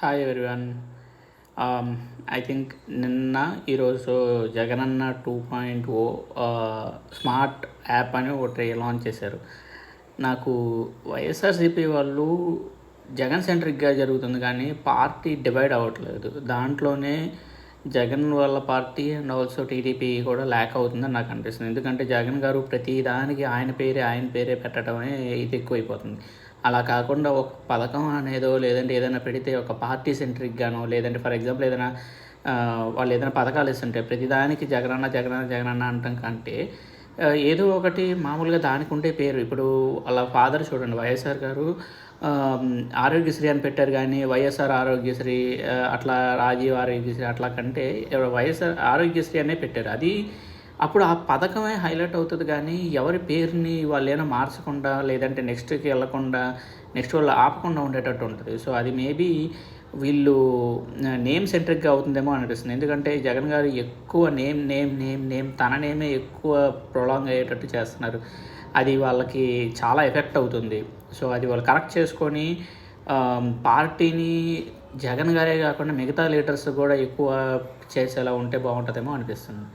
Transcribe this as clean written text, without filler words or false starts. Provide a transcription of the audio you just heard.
Hi everyone. I think నిన్న ఈరోజు Jagananna 2.0 smart app అని ఒకటి లాంచ్ చేశారు. నాకు వైఎస్ఆర్సీపీ వాళ్ళు జగన్ సెంట్రిక్గా జరుగుతుంది కానీ పార్టీ డివైడ్ అవ్వట్లేదు. దాంట్లోనే జగన్ వాళ్ళ పార్టీ అండ్ ఆల్సో టీడీపీ కూడా ల్యాక్ అవుతుందని నాకు అనిపిస్తుంది. ఎందుకంటే జగన్ గారు ప్రతి దానికి ఆయన పేరే పెట్టడమే ఇది ఎక్కువైపోతుంది. అలా కాకుండా ఒక పథకం అనేదో లేదంటే ఏదైనా పెడితే ఒక పార్టీ సెంట్రిక్గానో లేదంటే ఫర్ ఎగ్జాంపుల్ ఏదైనా వాళ్ళు ఏదైనా పథకాలు ఇస్తుంటే ప్రతిదానికి జగనన్న అనటం కంటే ఏదో ఒకటి మామూలుగా దానికి ఉంటే పేరు. ఇప్పుడు వాళ్ళ ఫాదర్ చూడండి, వైఎస్ఆర్ గారు ఆరోగ్యశ్రీ అని పెట్టారు కానీ వైఎస్ఆర్ ఆరోగ్యశ్రీ అట్లా రాజీవ్ ఆరోగ్యశ్రీ అట్లా కంటే వైఎస్ఆర్ ఆరోగ్యశ్రీ అనే పెట్టారు. అది అప్పుడు ఆ పథకమే హైలైట్ అవుతుంది కానీ ఎవరి పేరుని వాళ్ళు ఏమైనా మార్చకుండా లేదంటే నెక్స్ట్కి వెళ్ళకుండా నెక్స్ట్ వాళ్ళు ఆపకుండా ఉండేటట్టు ఉంటుంది. సో అది మేబీ వీళ్ళు నేమ్ సెంట్రిక్గా అవుతుందేమో అనిపిస్తుంది. ఎందుకంటే జగన్ గారు ఎక్కువ నేమ్ తన నేమే ఎక్కువ ప్రొలాంగ్ అయ్యేటట్టు చేస్తున్నారు. అది వాళ్ళకి చాలా ఎఫెక్ట్ అవుతుంది. సో అది వాళ్ళు కరెక్ట్ చేసుకొని పార్టీని జగన్ గారే కాకుండా మిగతా లీడర్స్ కూడా ఎక్కువ చేసేలా ఉంటే బాగుంటుందేమో అనిపిస్తుంది.